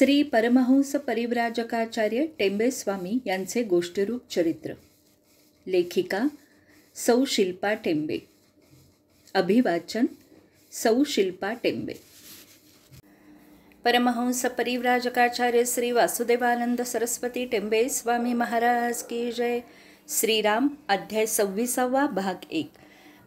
श्री परमहंस परिव्राजकाचार्य टेंबे स्वामी यांचे गोष्टीरूप चरित्र. लेखिका सौ शिल्पा टेंबे. अभिवाचन सौ शिल्पा टेंबे. परमहंस परिव्राजकाचार्य श्री वासुदेवानंद सरस्वती टेंबे स्वामी महाराज की जय. श्रीराम अध्याय 26 भाग 1.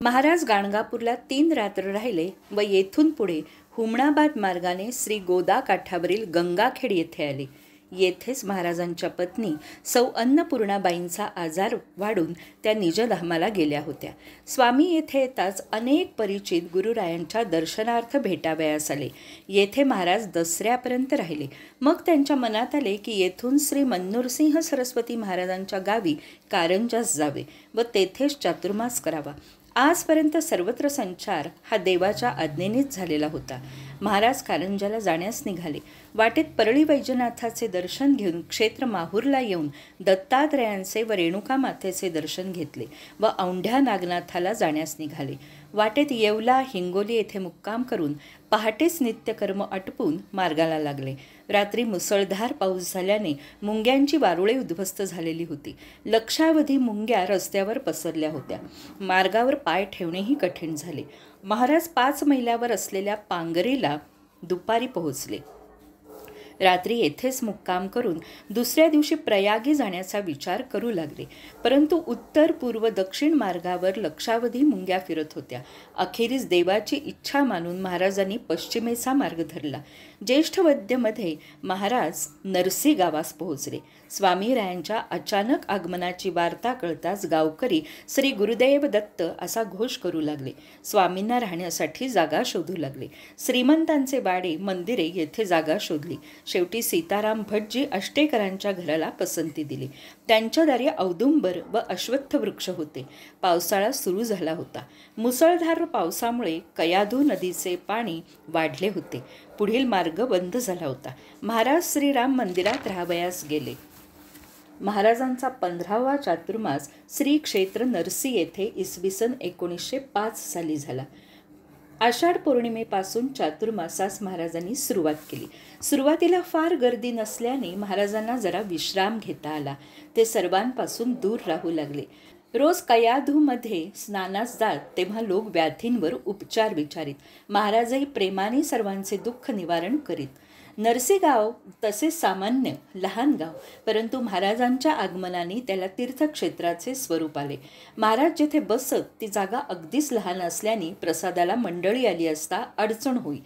महाराज गाणगापूरला 3 रात्र राहिले व येथून पुढे हुमणाबाद मार्गाने श्री गोदा काठावरील गंगाखेड येथे आले. येथेच महाराजांच्या पत्नी सौ अन्नपूर्णाबाईंचा आजार वाढून त्या निजधामाला गेल्या होत्या. स्वामी येथे येताच अनेक परिचित गुरुरायांच्या दर्शनार्थ भेटावयास आले. येथे महाराज दसऱ्यापर्यंत राहिले. मग त्यांच्या मनात आले की येथून श्री मन्नूरसिंह सरस्वती महाराजांच्या गावी कारंजास जावे व तेथेच चातुर्मास करावा. आजपर्यंत सर्वत्र संचार हा देवाच्या आज्ञेनेच झालेला होता. महाराज कारंजाला जाण्यास निघाले. वाटेत परळी वैजनाथाचे दर्शन घेऊन क्षेत्र माहूरला येऊन दत्तात्रयांचे व रेणुका मातेचे दर्शन घेतले व औंढ्या नागनाथाला जाण्यास निघाले. वाटेत येवला हिंगोली येथे मुक्काम करून पहाटेच नित्यकर्म आटपून मार्गाला लागले. रात्री मुसळधार पाऊस झाल्याने मुंग्यांची वारुळे उद्ध्वस्त झालेली होती. लक्षावधी मुंग्या रस्त्यावर पसरल्या होत्या. मार्गावर पाय ठेवणेही कठीण झाले. महाराज 5 मैलावर असलेल्या पांगरीला दुपारी पोहोचले. रात्री येथेच मुक्काम करून दुसऱ्या दिवशी प्रयागी जाण्याचा विचार करू लागले. परंतु उत्तर पूर्व दक्षिण मार्गावर लक्षावधी मुंग्या फिरत होत्या. अखेरीस देवाची इच्छा मानून महाराजांनी पश्चिमेचा मार्ग धरला. ज्येष्ठ वद्यमध्ये महाराज नरसी गावास पोहोचले. स्वामीरायांच्या अचानक आगमनाची वार्ता कळताच गावकरी श्री गुरुदेव दत्त असा घोष करू लागले. स्वामींना राहण्यासाठी जागा शोधू लागले. श्रीमंतांचे वाडे मंदिरे येथे जागा शोधली. शेवटी सीताराम भटजी अष्टेकरांच्या घराला पसंती दिली. त्यांच्या दारी औदुंबर व अश्वत्थ वृक्ष होते. पावसाळा सुरू झाला होता. मुसळधार पावसामुळे कयाधू नदीचे पाणी वाढले होते. पुढील मार्ग बंद झाला होता. महाराज श्रीराम मंदिरात राहावयास गेले. महाराजांचा 15वा चातुर्मास श्री क्षेत्र नरसी येथे इसवी सन 1905 साली झाला. आषाढ पौर्णिमेपासून चातुर्मासास महाराजांनी सुरुवात केली. सुरुवातीला फार गर्दी नसल्याने महाराजांना जरा विश्राम घेता आला. ते सर्वांपासून दूर राहू लागले. रोज कयाधूमध्ये स्नानास जात तेव्हा लोक व्याधींवर उपचार विचारित. महाराजही प्रेमाने सर्वांचे दुःख निवारण करीत. नरसी गाव तसे सामान्य लहान गाव, परंतु महाराजांच्या आगमनाने त्याला तीर्थक्षेत्राचे स्वरूप आले. महाराज जेथे बसत ती जागा अगदीच लहान असल्याने प्रसादाला मंडळी आली असता अडचण होई.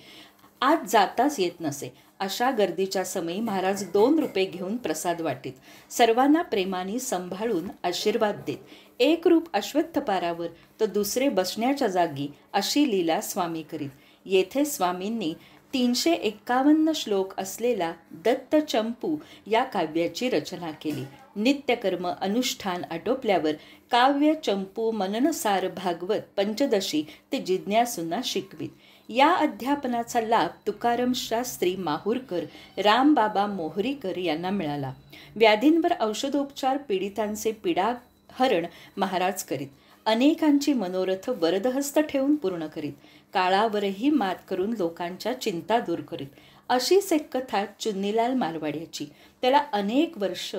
आत जाताच येत नसे. अशा गर्दीच्या समयी महाराज 2 रुपये घेऊन प्रसाद वाटीत. सर्वांना प्रेमाने संभाळून आशीर्वाद देत. एक रूप अश्वत्थपारावर तर दुसरे बसण्याच्या जागी अशी लीला स्वामी करीत. येथे स्वामींनी 351 श्लोक असलेला दत्तचंपू या काव्याची रचना केली. नित्यकर्म अनुष्ठान आटोपल्यावर काव्य चंपू मननसार भागवत पंचदशी ते जिज्ञासूंना शिकवीत. या अध्यापनाचा लाभ तुकाराम शास्त्री माहूरकर, रामबाबा मोहरीकर यांना मिळाला. व्याधींवर औषधोपचार, पीडितांचे पीडाहरण महाराज करीत. अनेकांची मनोरथ वरदहस्त ठेवून पूर्ण करीत. काळावरही मात करून लोकांच्या चिंता दूर करीत. अशीच एक कथा चुन्नीलाल मारवाड्याची. त्याला अनेक वर्ष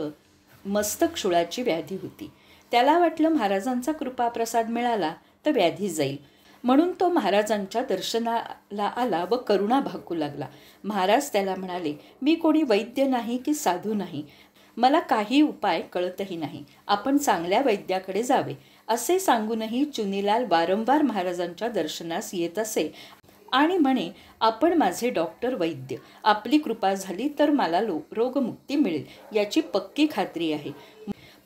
मस्तकशूळाची व्याधी होती. त्याला वाटलं महाराजांचा कृपाप्रसाद मिळाला तर व्याधी जाईल, म्हणून तो महाराजांच्या दर्शनाला आला व करुणा भागू लागला. महाराज त्याला म्हणाले, मी कोणी वैद्य नाही की साधू नाही. मला काही उपाय कळतही नाही. आपण चांगल्या वैद्याकडे जावे. असे सांगूनही चुनीलाल वारंवार महाराजांच्या दर्शनास येत असे आणि म्हणे, आपण माझे डॉक्टर वैद्य. आपली कृपा झाली तर मला रोगमुक्ती मिळेल याची पक्की खात्री आहे.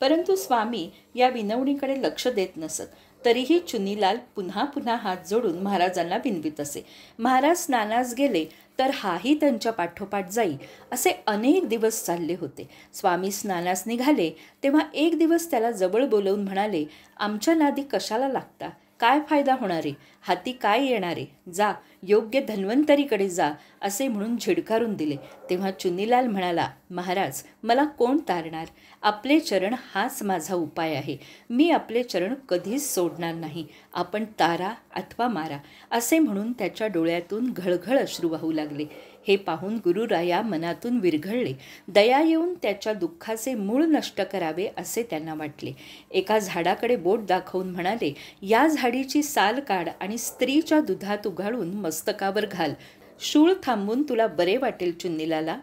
परंतु स्वामी या विनवणीकडे लक्ष देत नसत. तरीही चुनीलाल पुन्हा पुन्हा हात जोडून महाराजांना विनवित असे. महाराज स्नानास गेले तर हाही त्यांच्या पाठोपाठ जाई. असे अनेक दिवस चालले होते. स्वामी स्नानास निघाले तेव्हा एक दिवस त्याला जवळ बोलवून म्हणाले, आमच्या नादी कशाला लागता? काय फायदा होणारे? हाती काय येणारे? जा, योग्य धन्वंतरीकडे जा, असे म्हणून झिडकारून दिले. तेव्हा चुनीलाल म्हणाला, महाराज, मला कोण तारणार? आपले चरण हाच माझा उपाय आहे. मी आपले चरण कधीच सोडणार नाही. आपण तारा अथवा मारा. असे म्हणून त्याच्या डोळ्यातून घळघळ अश्रू वाहू लागले. हे पाहून गुरुराया मनातून विरघळले. दया येऊन त्याच्या दुःखाचे मूळ नष्ट करावे असे त्यांना वाटले. एका झाडाकडे बोट दाखवून म्हणाले, या झाडीची साल काढ आणि स्त्रीच्या दुधात उघाडून मस्तकावर घाल. शूळ थांबून तुला बरे वाटेल चुन्नीलाला.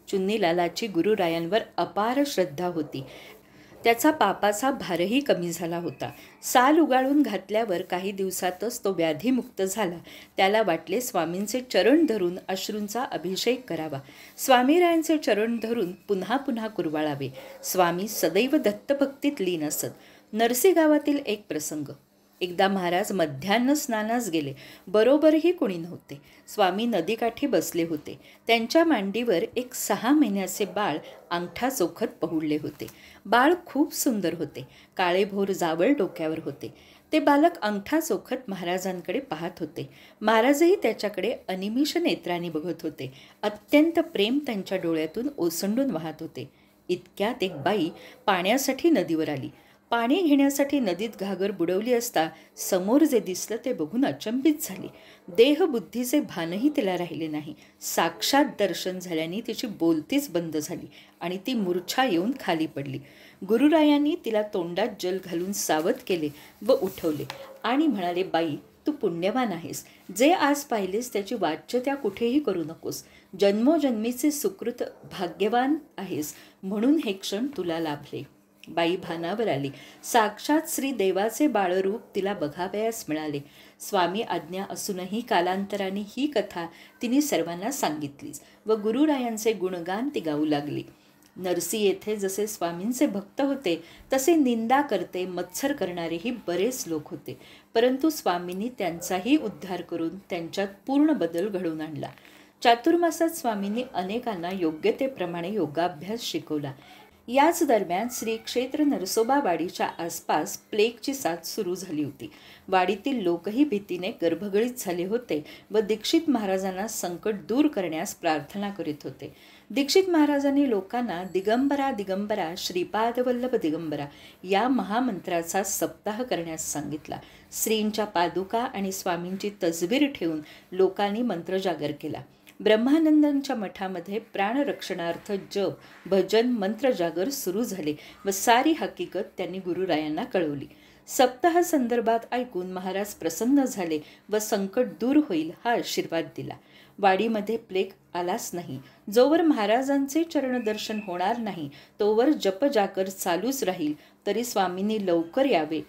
चुन्नीलालाची गुरुरायांवर अपार श्रद्धा होती. त्याचा पापाचा भारही कमी झाला होता. साल उगाळून घातल्यावर काही दिवसातच तो व्याधीमुक्त झाला. त्याला वाटले स्वामींचे चरण धरून अश्रूंचा अभिषेक करावा. स्वामीरायांचे चरण धरून पुन्हा पुन्हा कुरवाळावे. स्वामी सदैव दत्तभक्तीत लीन असत. नरसी गावातील एक प्रसंग. एकदा महाराज मध्यान्ह स्नानास गेले. बरोबरही कोणी नव्हते. स्वामी नदीकाठी बसले होते. त्यांच्या मांडीवर एक 6 महिन्याचे बाळ अंगठा चोखत पहुडले होते. बाळ खूप सुंदर होते. काळेभोर जावळ डोक्यावर होते. ते बालक अंगठा चोखत महाराजांकडे पाहत होते. महाराजही त्याच्याकडे अनिमिष नेत्रांनी बघत होते. अत्यंत प्रेम त्यांच्या डोळ्यातून ओसंडून वाहत होते. इतक्यात एक बाई पाण्यासाठी नदीवर आली. पाणी घेण्यासाठी नदीत घागर बुडवली असता समोर जे दिसलं ते बघून अचंबित झाली. देहबुद्धीचे भानही तिला राहिले नाही. साक्षात दर्शन झाल्याने तिची बोलतीच बंद झाली आणि ती मूर्छा येऊन खाली पडली. गुरुरायांनी तिला तोंडात जल घालून सावध केले व उठवले आणि म्हणाले, बाई, तू पुण्यवान आहेस. जे आज पाहिलेस त्याची वाच्यता कुठेही करू नकोस. जन्मोजन्मीचे सुकृत भाग्यवान आहेस म्हणून हे क्षण तुला लाभले. बाई भानावर आली. साक्षात श्री देवाचे बाळरूप तिला बघावयास मिळाले. स्वामी आज्ञा असूनही कालांतराने ही कथा तिने सर्वांना सांगितलीच व गुरुरायांचे गुणगान ती गाऊ लागली. नरसी येथे जसे स्वामींचे भक्त होते तसे निंदा करते मत्सर करणारेही बरेच लोक होते. परंतु स्वामींनी त्यांचाही उद्धार करून त्यांच्यात पूर्ण बदल घडवून आणला. चातुर्मासात स्वामींनी अनेकांना योग्यतेप्रमाणे योगाभ्यास शिकवला. याच दरम्यान श्री क्षेत्र नरसोबा वाडीच्या आसपास प्लेगची साथ सुरू झाली होती. वाडीतील लोकही भीतीने गर्भगळीत झाले होते व दीक्षित महाराजांना संकट दूर करण्यास प्रार्थना करीत होते. दीक्षित महाराजांनी लोकांना दिगंबरा दिगंबरा श्रीपादवल्लभ दिगंबरा या महामंत्राचा सप्ताह करण्यास सांगितला. श्रींच्या पादुका आणि स्वामींची तसबीर ठेवून लोकांनी मंत्रजागर केला. ब्रह्मानंदांच्या मठामध्ये प्राणरक्षणार्थ जप, भजन, मंत्रजागर सुरू झाले व सारी हकीकत त्यांनी गुरुरायांना कळवली. सप्ताह संदर्भात ऐकून महाराज प्रसन्न झाले व संकट दूर होईल हा आशीर्वाद दिला. वाडीमध्ये प्लेग आलाच नाही. जोवर महाराजांचे चरणदर्शन होणार नाही तोवर जपजागर चालूच राहील. तरी स्वामींनी लवकर यावे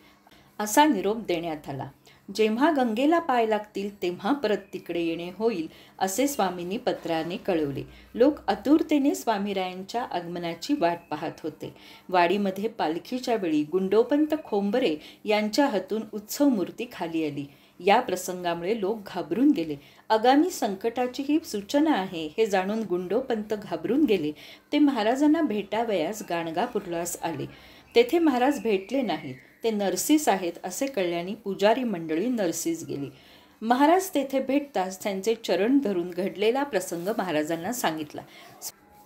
असा निरोप देण्यात आला. जेव्हा गंगेला पाय लागतील तेव्हा परत तिकडे येणे होईल असे स्वामींनी पत्राने कळवले. लोक आतुरतेने स्वामीरायांच्या आगमनाची वाट पाहत होते. वाडीमध्ये पालखीच्या वेळी गुंडोपंत खोंबरे यांच्या हातून उत्सव मूर्ती खाली आली. या प्रसंगामुळे लोक घाबरून गेले. आगामी संकटाची ही सूचना आहे हे जाणून गुंडोपंत घाबरून गेले. ते महाराजांना भेटावयास गाणगापूरलास आले. तेथे महाराज भेटले नाहीत. ते नरसीस आहेत असे कळल्याने पुजारी मंडळी नरसीस गेली. महाराज तेथे भेटताच त्यांचे चरण धरून घडलेला प्रसंग महाराजांना सांगितला.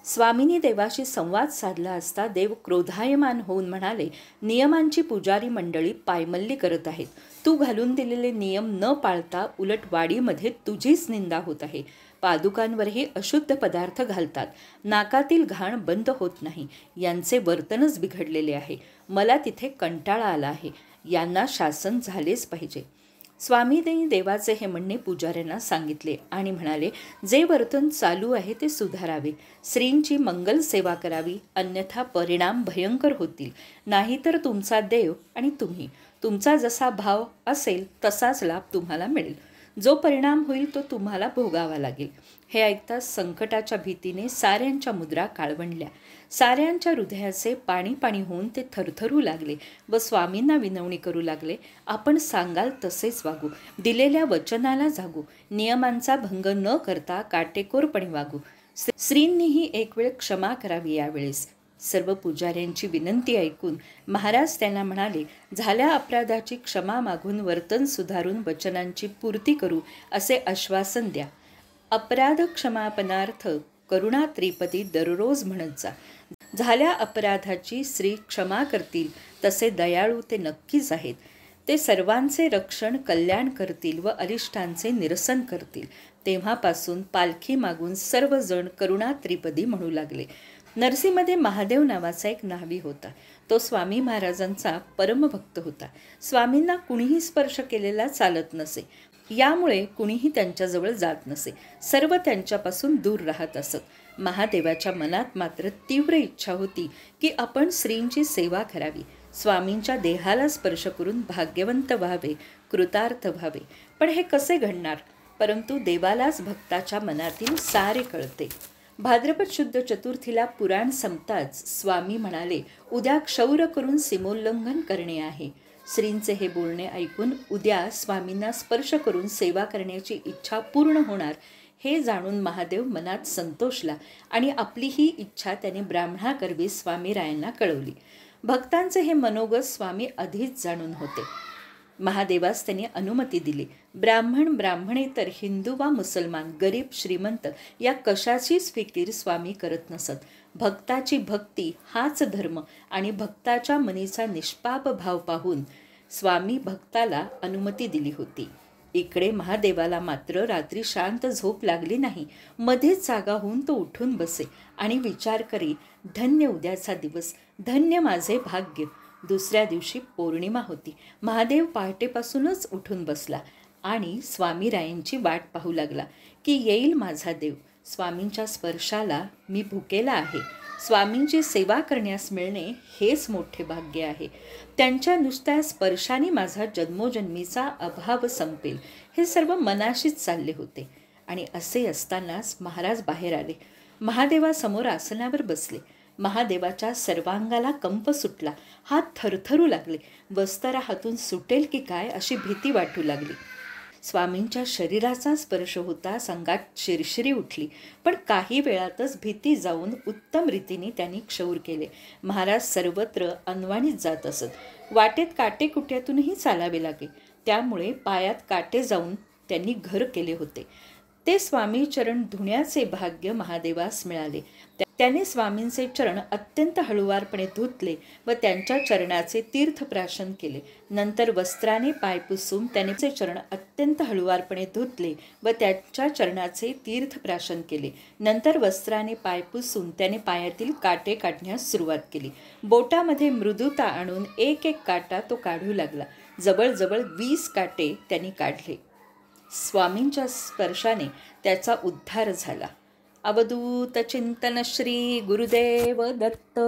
स्वामींनी देवाशी संवाद साधला असता देव क्रोधायमान होऊन म्हणाले, नियमांची पुजारी मंडळी पायमल्ली करत आहेत. तू घालून दिलेले नियम न पाळता उलट वाडीमध्ये तुझीच निंदा होत आहे. पादुकांवरही अशुद्ध पदार्थ घालतात. नाकातील घाण बंद होत नाही. यांचे वर्तनच बिघडलेले आहे. मला तिथे कंटाळा आला आहे. यांना शासन झालेच पाहिजे. स्वामींनी देवाचे हे म्हणणे पुजाऱ्यांना सांगितले आणि म्हणाले, जे वर्तन चालू आहे ते सुधारावे. श्रींची मंगल सेवा करावी, अन्यथा परिणाम भयंकर होतील. नाहीतर तुमचा देव आणि तुम्ही, तुमचा जसा भाव असेल तसाच लाभ तुम्हाला मिळेल. जो परिणाम होईल तो तुम्हाला भोगावा लागेल. हे ऐकताच संकटाच्या भीतीने साऱ्यांच्या मुद्रा काळवंडल्या. साऱ्यांच्या हृदयाचे पाणी पाणी होऊन ते थरथरू लागले व स्वामींना विनवणी करू लागले, आपण सांगाल तसेच वागू, दिलेल्या वचनाला जागू, नियमांचा भंग न करता काटेकोरपणे वागू. श्रींनीही एक वेळ क्षमा करावी. यावेळेस सर्व पुजाऱ्यांची विनंती ऐकून महाराज त्यांना म्हणाले, झाल्या अपराधाची क्षमा मागून वर्तन सुधारून वचनांची पूर्ती करू असे आश्वासन द्या. अपराध क्षमापनार्थ करुणा त्रिपदी दररोज म्हणत जा. झाल्या अपराधाची श्री क्षमा करतील. तसे दयाळू ते नक्कीच आहेत. ते सर्वांचे रक्षण कल्याण करतील व अरिष्टांचे निरसन करतील. तेव्हापासून पालखी मागून सर्वजण करुणा त्रिपदी म्हणू लागले. नरसीमध्ये महादेव नावाचा एक न्हावी होता. तो स्वामी महाराजांचा परमभक्त होता. स्वामींना कुणीही स्पर्श केलेला चालत नसे. यामुळे कुणीही त्यांच्याजवळ जात नसे. सर्व त्यांच्यापासून दूर राहत असत. महादेवाच्या मनात मात्र तीव्र इच्छा होती की आपण श्रींची सेवा करावी, स्वामींच्या देहाला स्पर्श करून भाग्यवंत व्हावे, कृतार्थ व्हावे. पण हे कसे घडणार? परंतु देवालाच भक्ताच्या मनातील सारे कळते. भाद्रपद शुद्ध चतुर्थीला पुराण संपताच स्वामी म्हणाले, उद्या क्षौर करून सीमोल्लंघन करणे आहे. श्रींचे हे बोलणे ऐकून उद्या स्वामींना स्पर्श करून सेवा करण्याची इच्छा पूर्ण होणार हे जाणून महादेव मनात संतोषला आणि आपली ही इच्छा त्याने ब्राह्मणाकरवी स्वामीरायांना कळवली. भक्तांचे हे मनोगत स्वामी आधीच जाणून होते. महादेवास त्यांनी अनुमती दिली. ब्राह्मणेतर हिंदू वा मुसलमान, गरीब श्रीमंत या कशाचीच फिकीर स्वामी करत नसत. भक्ताची भक्ती हाच धर्म आणि भक्ताच्या मनीचा निष्पाप भाव पाहून स्वामी भक्ताला अनुमती दिली होती. इकडे महादेवाला मात्र रात्री शांत झोप लागली नाही. मध्येच जागा होऊन तो उठून बसे आणि विचार करी, धन्य उद्याचा दिवस, धन्य माझे भाग्य. दुसऱ्या दिवशी पौर्णिमा होती. महादेव पहाटेपासूनच उठून बसला आणि स्वामीरायांची वाट पाहू लागला की येईल माझा देव. स्वामींच्या स्पर्शाला मी भुकेला आहे. स्वामींची सेवा करण्यास मिळणे हेच मोठे भाग्य आहे. त्यांच्या नुसत्या स्पर्शाने माझा जन्मोजन्मीचा अभाव संपेल, हे सर्व मनाशीच चालले होते. आणि असे असतानाच महाराज बाहेर आले. महादेवासमोर आसनावर बसले. महादेवाच्या सर्वांगाला कंप सुटला. हात थरथरू लागले. वस्तारा हातून सुटेल की काय अशी भीती वाटू लागली. स्वामींच्या शरीराचा स्पर्श होता. अंगात शिरशिरी उठली. पण काही वेळातच भीती जाऊन उत्तम रीतीने त्यांनी क्षौर केले. महाराज सर्वत्र अनवाणीत जात असत. वाटेत काटेकुट्यातूनही चालावे लागे. त्यामुळे पायात काटे जाऊन त्यांनी घर केले होते. ते स्वामी चरण धुण्याचे भाग्य महादेवास मिळाले. त्याने स्वामींचे चरण अत्यंत हळुवारपणे धुतले व त्यांच्या चरणाचे तीर्थप्राशन केले. नंतर वस्त्राने पाय पुसून त्याने चरण अत्यंत हळुवारपणे धुतले व त्यांच्या चरणाचे तीर्थप्राशन केले. नंतर वस्त्राने पाय पुसून त्याने पायातील काटे काढण्यास सुरुवात केली. बोटामध्ये मृदुता आणून एक एक काटा तो काढू लागला. जवळजवळ 20 काटे त्यांनी काढले. स्वामींच्या स्पर्शाने त्याचा उद्धार झाला. अवधूत चिंतन श्री गुरुदेव दत्त.